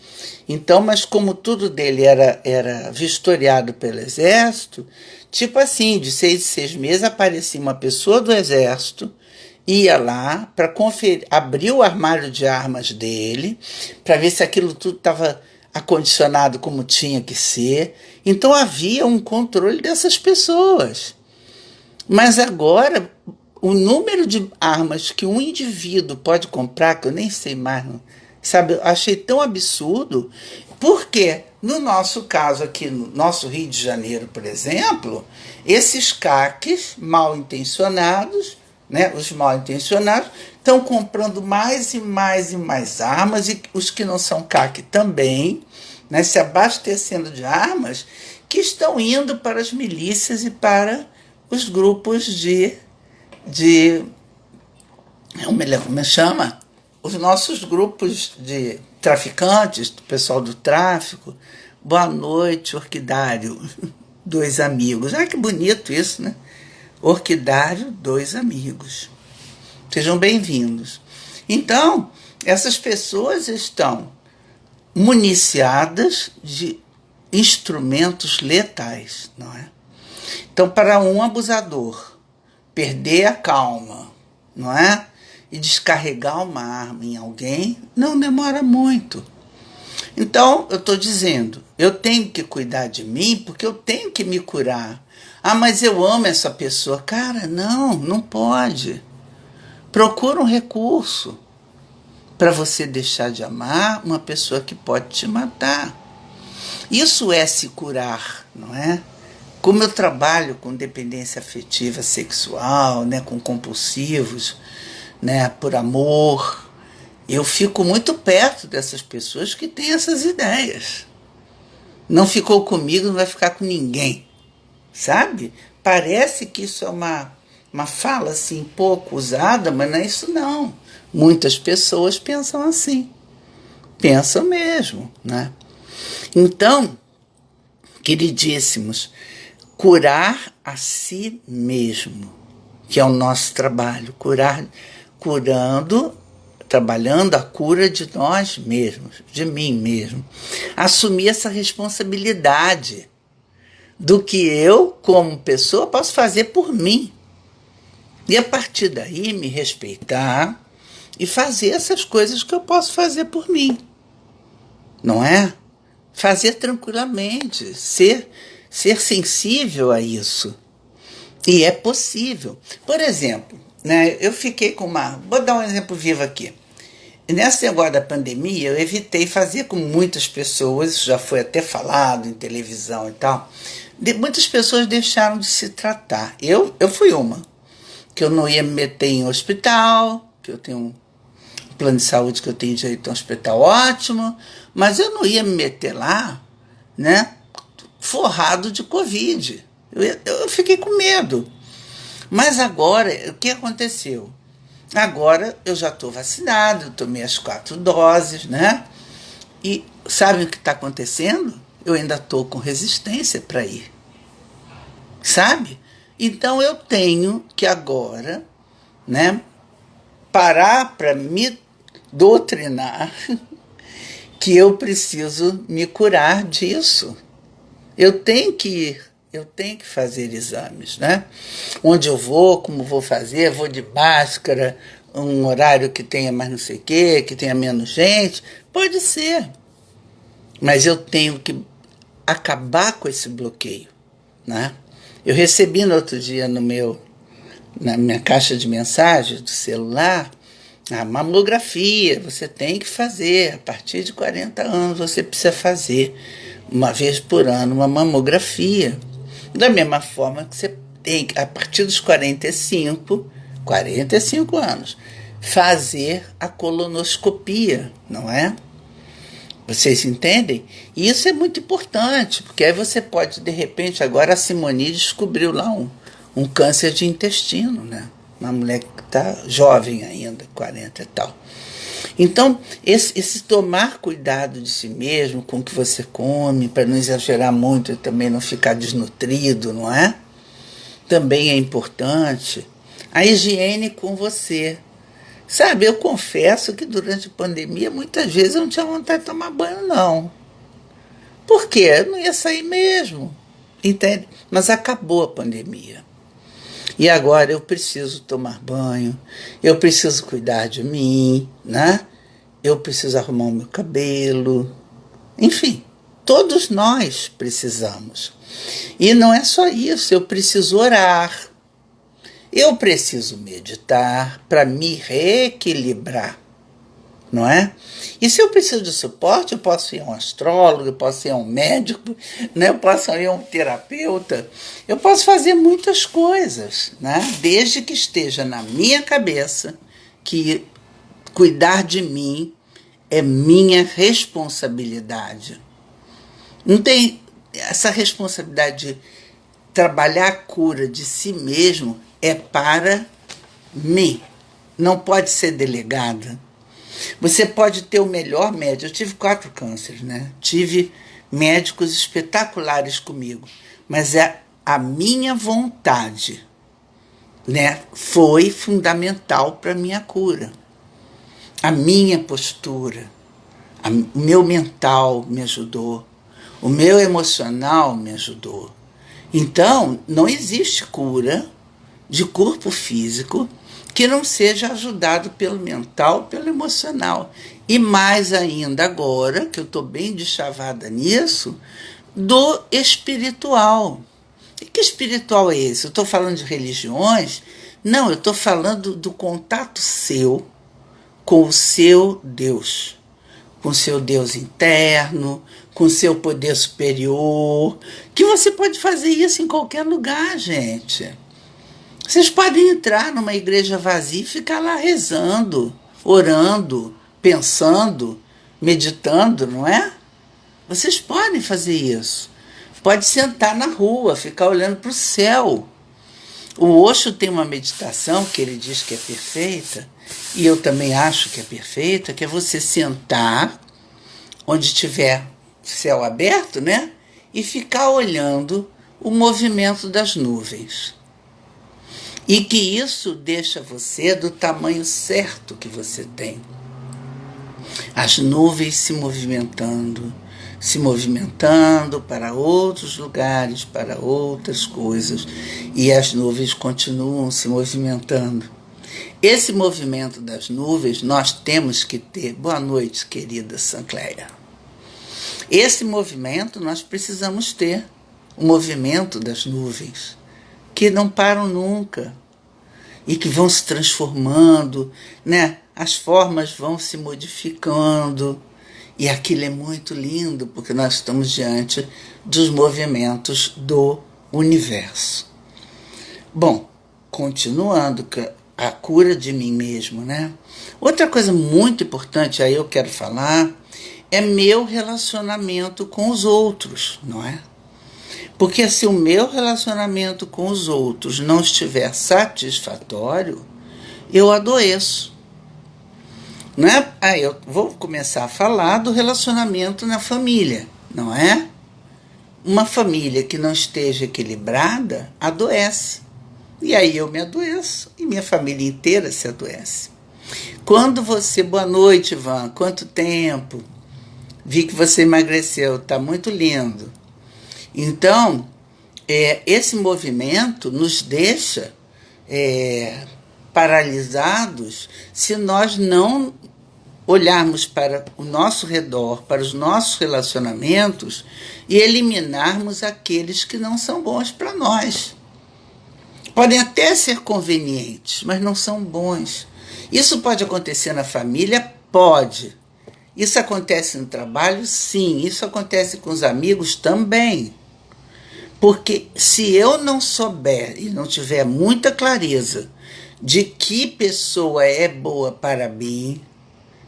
Speaker 1: Então, mas como tudo dele era vistoriado pelo exército, tipo assim, de 6 em 6 meses aparecia uma pessoa do exército, ia lá para conferir, abrir o armário de armas dele, para ver se aquilo tudo estava acondicionado como tinha que ser. Então havia um controle dessas pessoas. Mas agora, o número de armas que um indivíduo pode comprar, que eu nem sei mais, sabe, eu achei tão absurdo, porque no nosso caso aqui, no nosso Rio de Janeiro, por exemplo, esses caques mal intencionados, né, os mal intencionados, estão comprando mais e mais e mais armas, e os que não são CAC também, né, se abastecendo de armas, que estão indo para as milícias e para os grupos como chama? Os nossos grupos de traficantes, do pessoal do tráfico. Boa noite, Orquidário, 2 amigos. Ah, que bonito isso, né? Orquidário, 2 amigos. Sejam bem-vindos. Então, essas pessoas estão municiadas de instrumentos letais, não é? Então, para um abusador perder a calma, não é? E descarregar uma arma em alguém não demora muito. Então, eu estou dizendo, eu tenho que cuidar de mim porque eu tenho que me curar. Ah, mas eu amo essa pessoa. Cara, não pode. Procura um recurso para você deixar de amar uma pessoa que pode te matar. Isso é se curar, não é? Como eu trabalho com dependência afetiva sexual, né, com compulsivos, né, por amor, eu fico muito perto dessas pessoas que têm essas ideias. Não ficou comigo, não vai ficar com ninguém, sabe? Parece que isso é uma fala assim pouco usada, mas não é isso não. Muitas pessoas pensam assim, pensam mesmo, né? Então, queridíssimos, curar a si mesmo, que é o nosso trabalho, curando, trabalhando a cura de nós mesmos, de mim mesmo. Assumir essa responsabilidade do que eu, como pessoa, posso fazer por mim. E a partir daí me respeitar e fazer essas coisas que eu posso fazer por mim. Não é? Fazer tranquilamente, ser sensível a isso. E é possível. Por exemplo, né, eu fiquei com Vou dar um exemplo vivo aqui. Nesse negócio da pandemia, eu evitei fazer com muitas pessoas, isso já foi até falado em televisão e tal. Muitas pessoas deixaram de se tratar. Eu fui uma, que eu não ia me meter em hospital, que eu tenho um plano de saúde que eu tenho direito a um hospital ótimo, mas eu não ia me meter lá, né, forrado de Covid. Eu fiquei com medo. Mas agora, o que aconteceu? Agora eu já estou vacinado, eu tomei as 4 doses, né? E sabe o que está acontecendo? Eu ainda estou com resistência para ir. Sabe? Então eu tenho que agora, né, parar para me doutrinar que eu preciso me curar disso. Eu tenho que ir. Eu tenho que fazer exames, né? Onde eu vou, como vou fazer, vou de máscara, um horário que tenha mais não sei o quê, que tenha menos gente, pode ser. Mas eu tenho que acabar com esse bloqueio, né? Eu recebi no outro dia na minha caixa de mensagens do celular, a mamografia, você tem que fazer, a partir de 40 anos você precisa fazer, uma vez por ano, uma mamografia. Da mesma forma que você tem que, a partir dos 45 anos, fazer a colonoscopia, não é? Vocês entendem? E isso é muito importante, porque aí você pode, de repente, agora a Simone descobriu lá um câncer de intestino, né? Uma mulher que está jovem ainda, 40 e tal. Então, esse tomar cuidado de si mesmo, com o que você come, para não exagerar muito e também não ficar desnutrido, não é? Também é importante. A higiene com você. Sabe, eu confesso que durante a pandemia, muitas vezes eu não tinha vontade de tomar banho, não. Por quê? Eu não ia sair mesmo. Entende? Mas acabou a pandemia. E agora eu preciso tomar banho, eu preciso cuidar de mim, né? Eu preciso arrumar o meu cabelo. Enfim, todos nós precisamos. E não é só isso, eu preciso orar. Eu preciso meditar para me reequilibrar, não é? E se eu preciso de suporte, eu posso ir a um astrólogo, eu posso ir a um médico, né? Eu posso ir a um terapeuta, eu posso fazer muitas coisas, né? Desde que esteja na minha cabeça que cuidar de mim é minha responsabilidade. Não tem essa responsabilidade de trabalhar a cura de si mesmo, é para mim, não pode ser delegada. Você pode ter o melhor médico. Eu tive 4 cânceres, né? Tive médicos espetaculares comigo, mas a minha vontade, né, foi fundamental para a minha cura. A minha postura, o meu mental me ajudou, o meu emocional me ajudou. Então, não existe cura de corpo físico que não seja ajudado pelo mental, pelo emocional. E mais ainda agora, que eu estou bem deschavada nisso, do espiritual. E que espiritual é esse? Eu estou falando de religiões? Não, eu estou falando do contato seu com o seu Deus, com o seu Deus interno, com o seu poder superior, que você pode fazer isso em qualquer lugar, gente. Vocês podem entrar numa igreja vazia e ficar lá rezando, orando, pensando, meditando, não é? Vocês podem fazer isso. Pode sentar na rua, ficar olhando para o céu. O Osho tem uma meditação que ele diz que é perfeita, e eu também acho que é perfeita, que é você sentar onde tiver céu aberto, né? E ficar olhando o movimento das nuvens. E que isso deixa você do tamanho certo que você tem. As nuvens se movimentando para outros lugares, para outras coisas, e as nuvens continuam se movimentando. Esse movimento das nuvens nós temos que ter. Boa noite, querida Sancleia. Esse movimento nós precisamos ter, o movimento das nuvens, que não param nunca e que vão se transformando, né? As formas vão se modificando. E aquilo é muito lindo, porque nós estamos diante dos movimentos do universo. Bom, continuando, a cura de mim mesmo, né? Outra coisa muito importante, aí eu quero falar, é meu relacionamento com os outros, não é? Porque se o meu relacionamento com os outros não estiver satisfatório, eu adoeço. Não é? Aí eu vou começar a falar do relacionamento na família, não é? Uma família que não esteja equilibrada adoece. E aí eu me adoeço e minha família inteira se adoece. Quando você... Boa noite, Ivan. Quanto tempo? Vi que você emagreceu. Está muito lindo. Então, esse movimento nos deixa paralisados se nós não olharmos para o nosso redor, para os nossos relacionamentos e eliminarmos aqueles que não são bons para nós. Podem até ser convenientes, mas não são bons. Isso pode acontecer na família? Pode. Isso acontece no trabalho? Sim. Isso acontece com os amigos também. Porque se eu não souber e não tiver muita clareza de que pessoa é boa para mim,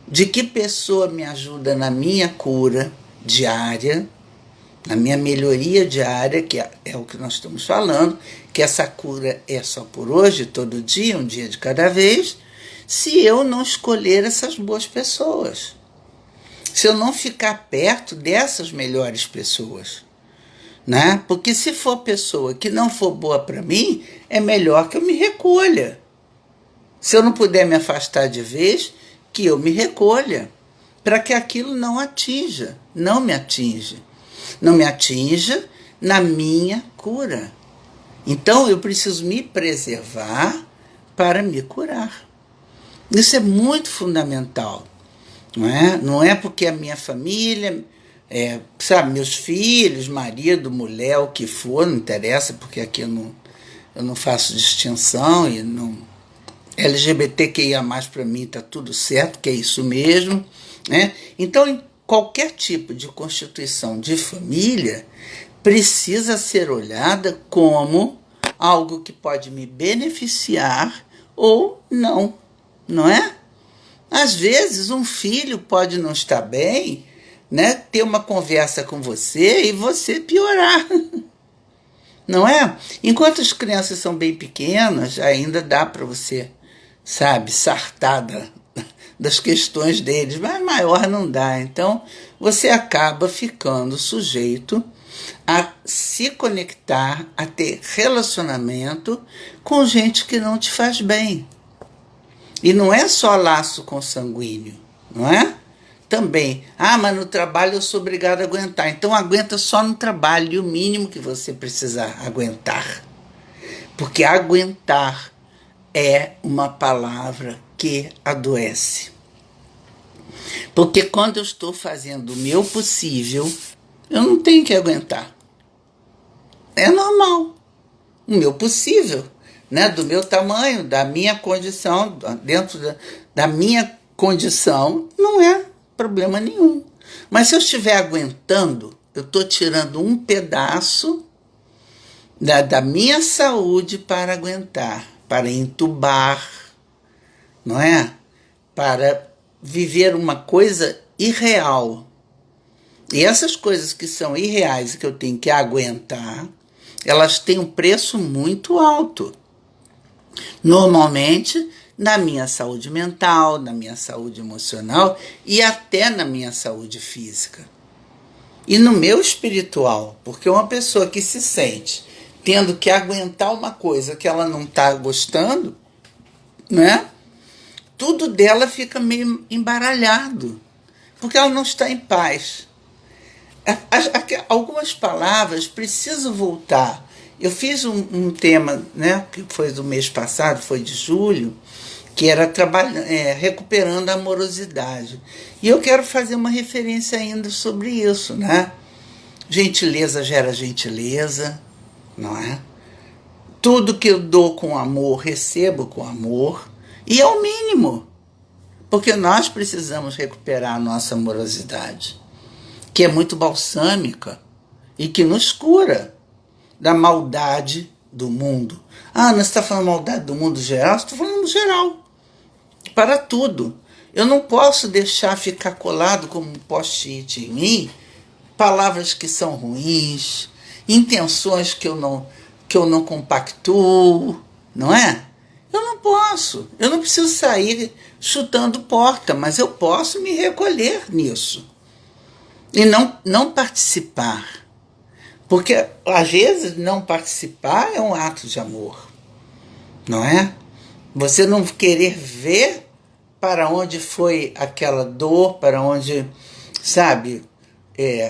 Speaker 1: de que pessoa me ajuda na minha cura diária, na minha melhoria diária, que é o que nós estamos falando, que essa cura é só por hoje, todo dia, um dia de cada vez, se eu não escolher essas boas pessoas, se eu não ficar perto dessas melhores pessoas, né? Porque se for pessoa que não for boa para mim, é melhor que eu me recolha. Se eu não puder me afastar de vez, que eu me recolha, para que aquilo não me atinja na minha cura. Então eu preciso me preservar para me curar. Isso é muito fundamental, não é? Não é porque a minha família, meus filhos, marido, mulher, o que for, não interessa, porque aqui eu não faço distinção e não... LGBTQIA+, para mim está tudo certo, que é isso mesmo, né? Então, em qualquer tipo de constituição de família, precisa ser olhada como algo que pode me beneficiar ou não, não é? Às vezes, um filho pode não estar bem, né? Ter uma conversa com você e você piorar, não é? Enquanto as crianças são bem pequenas, ainda dá para você, sartar das questões deles, mas maior não dá. Então, você acaba ficando sujeito a se conectar, a ter relacionamento com gente que não te faz bem. E não é só laço consanguíneo, não é? Também, mas no trabalho eu sou obrigado a aguentar. Então, aguenta só no trabalho, e o mínimo que você precisar aguentar. Porque aguentar é uma palavra que adoece. Porque quando eu estou fazendo o meu possível, eu não tenho que aguentar. É normal. O meu possível, né? Do meu tamanho, da minha condição, dentro da minha condição, não é problema nenhum. Mas se eu estiver aguentando, eu estou tirando um pedaço da minha saúde para aguentar, para entubar, não é? Para viver uma coisa irreal. E essas coisas que são irreais e que eu tenho que aguentar, elas têm um preço muito alto. Normalmente, na minha saúde mental, na minha saúde emocional e até na minha saúde física. E no meu espiritual, porque uma pessoa que se sente tendo que aguentar uma coisa que ela não está gostando, né? Tudo dela fica meio embaralhado, porque ela não está em paz. Algumas palavras precisam voltar. Eu fiz um tema, né, que foi do mês passado, foi de julho, que era recuperando a amorosidade. E eu quero fazer uma referência ainda sobre isso, né? Gentileza gera gentileza, não é? Tudo que eu dou com amor, recebo com amor, e é o mínimo, porque nós precisamos recuperar a nossa amorosidade, que é muito balsâmica e que nos cura da maldade do mundo. Ah, você está falando maldade do mundo geral? Estou falando geral, para tudo. Eu não posso deixar ficar colado como um post-it em mim palavras que são ruins, intenções que eu não compactuo, não é? Eu não posso. Eu não preciso sair chutando porta, mas eu posso me recolher nisso. E não participar. Porque, às vezes, não participar é um ato de amor. Não é? Você não querer ver para onde foi aquela dor, para onde, sabe,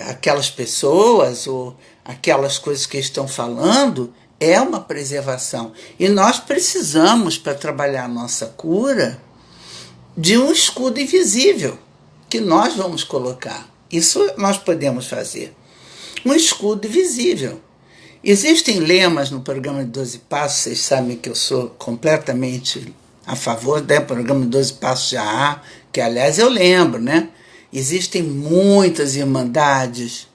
Speaker 1: aquelas pessoas ou aquelas coisas que estão falando, é uma preservação. E nós precisamos, para trabalhar a nossa cura, de um escudo invisível que nós vamos colocar. Isso nós podemos fazer. Um escudo invisível. Existem lemas no programa de 12 Passos, vocês sabem que eu sou completamente a favor do programa de 12 Passos de AA, que, aliás, eu lembro, né? Existem muitas irmandades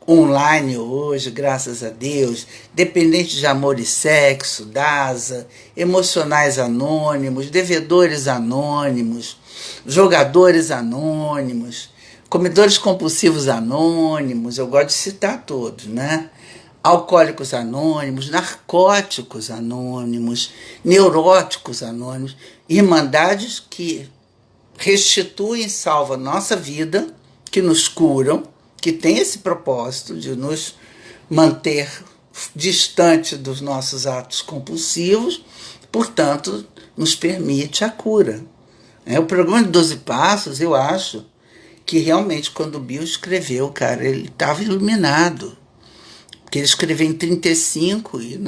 Speaker 1: online hoje, graças a Deus, dependentes de amor e sexo, DASA, emocionais anônimos, devedores anônimos, jogadores anônimos, comedores compulsivos anônimos, eu gosto de citar todos, né? Alcoólicos anônimos, narcóticos anônimos, neuróticos anônimos, irmandades que restituem e salvam a nossa vida, que nos curam, que tem esse propósito de nos manter distante dos nossos atos compulsivos, portanto, nos permite a cura. O programa de 12 Passos, eu acho que realmente, quando o Bill escreveu, cara, ele estava iluminado. Porque ele escreveu em 1935 e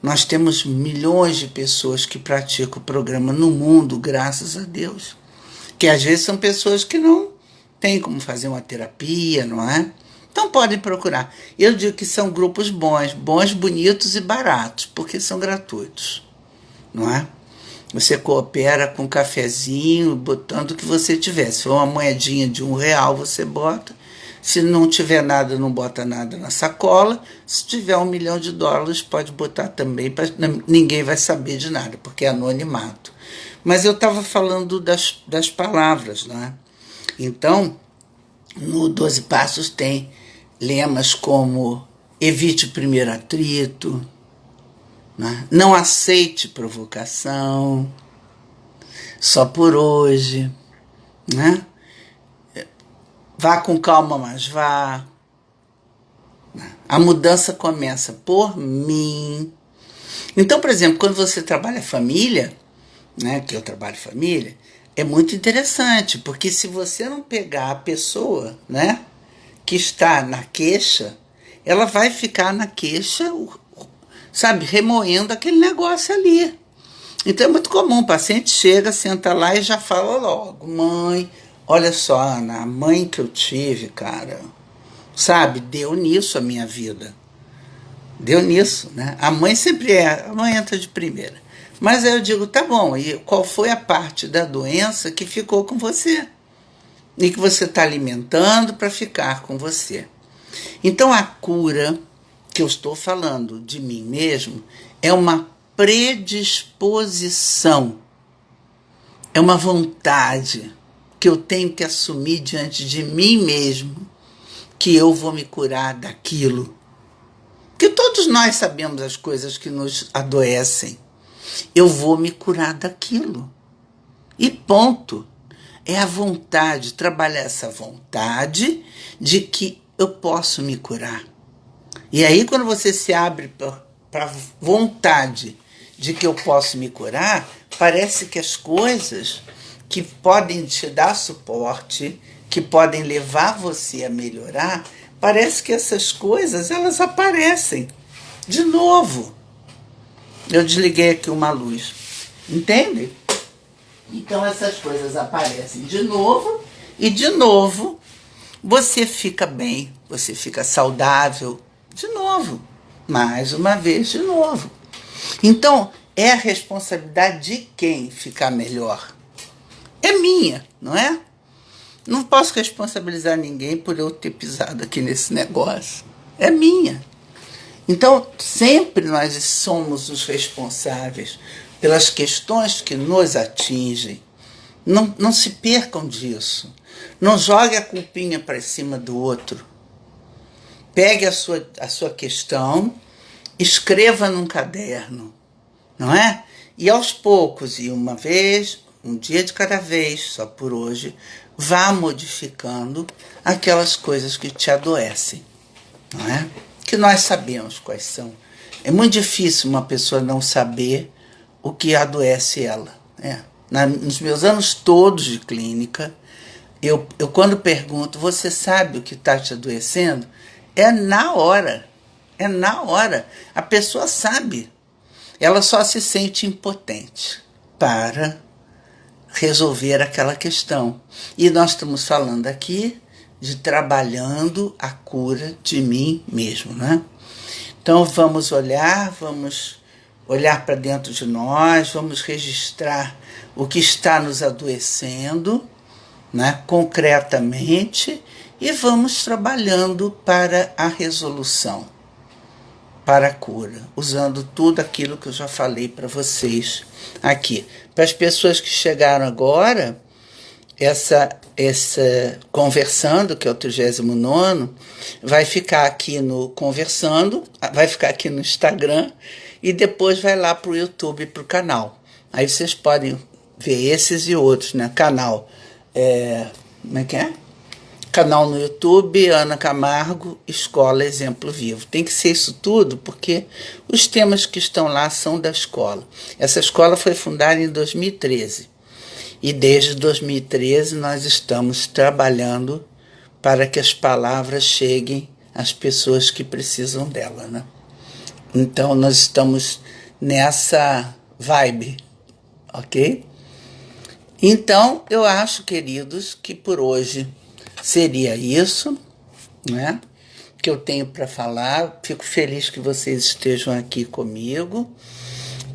Speaker 1: nós temos milhões de pessoas que praticam o programa no mundo, graças a Deus. Que às vezes são pessoas que não têm como fazer uma terapia, não é? Então podem procurar. Eu digo que são grupos bons, bonitos e baratos, porque são gratuitos, não é? Você coopera com um cafezinho, botando o que você tiver. Se for uma moedinha de R$1, você bota. Se não tiver nada, não bota nada na sacola. Se tiver $1 milhão, pode botar também, ninguém vai saber de nada, porque é anonimato. Mas eu estava falando das palavras, né? Então, no 12 Passos tem lemas como evite o primeiro atrito, né? Não aceite provocação, só por hoje, né? Vá com calma, mas vá. A mudança começa por mim. Então, por exemplo, quando você trabalha família, né, que eu trabalho família, é muito interessante, porque se você não pegar a pessoa, né, que está na queixa, ela vai ficar na queixa, sabe, remoendo aquele negócio ali. Então é muito comum, o paciente chega, senta lá e já fala logo: mãe, olha só, Ana, a mãe que eu tive, cara, sabe, deu nisso a minha vida. Deu nisso, né? A mãe sempre a mãe entra de primeira. Mas aí eu digo: tá bom, e qual foi a parte da doença que ficou com você? E que você está alimentando para ficar com você? Então a cura que eu estou falando de mim mesmo é uma predisposição, é uma vontade que eu tenho que assumir diante de mim mesmo, que eu vou me curar daquilo. Porque todos nós sabemos as coisas que nos adoecem. Eu vou me curar daquilo. E ponto. É a vontade, trabalhar essa vontade de que eu posso me curar. E aí, quando você se abre para a vontade de que eu posso me curar, parece que as coisas que podem te dar suporte, que podem levar você a melhorar, parece que essas coisas, elas aparecem de novo. Eu desliguei aqui uma luz. Entende? Então essas coisas aparecem de novo e de novo você fica bem, você fica saudável de novo, mais uma vez de novo. Então é a responsabilidade de quem ficar melhor. É minha, não é? Não posso responsabilizar ninguém por eu ter pisado aqui nesse negócio. É minha. Então sempre nós somos os responsáveis pelas questões que nos atingem. Não se percam disso. Não jogue a culpinha para cima do outro. Pegue a sua questão, escreva num caderno, não é? E aos poucos, e uma vez, um dia de cada vez, só por hoje, vá modificando aquelas coisas que te adoecem, não é? Que nós sabemos quais são. É muito difícil uma pessoa não saber o que adoece ela. Nos meus anos todos de clínica, eu quando pergunto: você sabe o que está te adoecendo? É na hora. É na hora. A pessoa sabe. Ela só se sente impotente para resolver aquela questão. E nós estamos falando aqui de trabalhando a cura de mim mesmo, né? Então vamos olhar para dentro de nós, vamos registrar o que está nos adoecendo, né, concretamente, e vamos trabalhando para a resolução, para a cura, usando tudo aquilo que eu já falei para vocês aqui. Para as pessoas que chegaram agora, essa Conversando, que é o 39º, vai ficar aqui no Conversando, vai ficar aqui no Instagram e depois vai lá para o YouTube, para o canal. Aí vocês podem ver esses e outros, né? Canal, como é que é? Canal no YouTube, Ana Camargo, Escola Exemplo Vivo. Tem que ser isso tudo, porque os temas que estão lá são da escola. Essa escola foi fundada em 2013. E desde 2013 nós estamos trabalhando para que as palavras cheguem às pessoas que precisam dela, né? Então nós estamos nessa vibe, ok? Então eu acho, queridos, que por hoje seria isso, né? Que eu tenho para falar. Fico feliz que vocês estejam aqui comigo,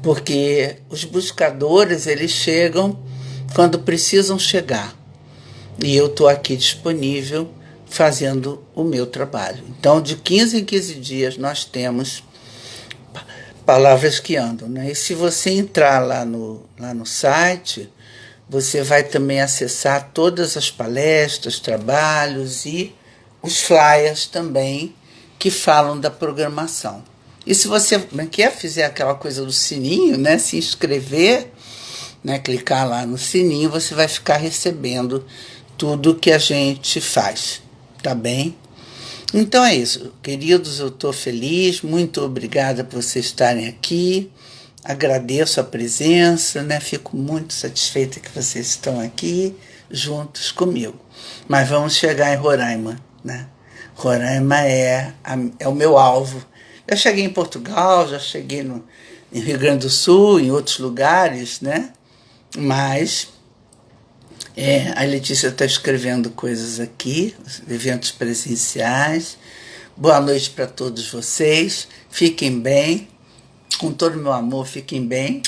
Speaker 1: porque os buscadores, eles chegam quando precisam chegar. E eu estou aqui disponível fazendo o meu trabalho. Então, de 15 em 15 dias, nós temos Palavras que Andam, né? E se você entrar lá no site, você vai também acessar todas as palestras, trabalhos e os flyers também que falam da programação. E se você fizer aquela coisa do sininho, né? Se inscrever, né, clicar lá no sininho, você vai ficar recebendo tudo que a gente faz, tá bem? Então é isso, queridos, eu estou feliz, muito obrigada por vocês estarem aqui, agradeço a presença, né? Fico muito satisfeita que vocês estão aqui juntos comigo. Mas vamos chegar em Roraima, né? Roraima é o meu alvo, Já cheguei em Portugal, já cheguei no Rio Grande do Sul, em outros lugares, né? Mas a Letícia está escrevendo coisas aqui, eventos presenciais. Boa noite para todos vocês. Fiquem bem. Com todo o meu amor, fiquem bem.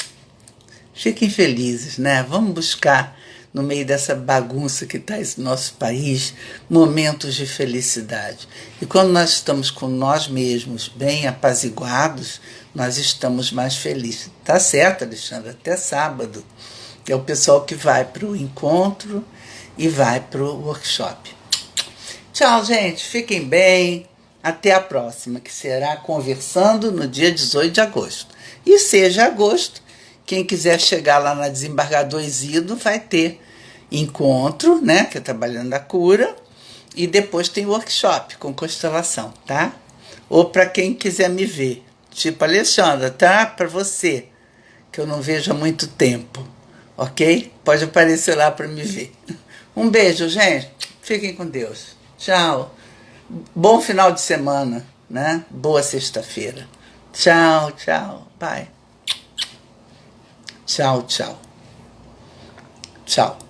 Speaker 1: Fiquem felizes, né? Vamos buscar, no meio dessa bagunça que está esse nosso país, momentos de felicidade. E quando nós estamos com nós mesmos bem apaziguados, nós estamos mais felizes. Tá certo, Alexandre? Até sábado. É o pessoal que vai para o encontro e vai para o workshop. Tchau, gente. Fiquem bem. Até a próxima, que será conversando no dia 18 de agosto. E seja agosto, quem quiser chegar lá na Desembargador Isidro vai ter encontro, né, que é Trabalhando a Cura, e depois tem workshop com constelação, tá? Ou para quem quiser me ver, tipo Alexandra, tá? Para você, que eu não vejo há muito tempo, ok? Pode aparecer lá para me ver. Um beijo, gente. Fiquem com Deus. Tchau. Bom final de semana, né? Boa sexta-feira. Tchau, tchau. Bye. Tchau, tchau. Tchau.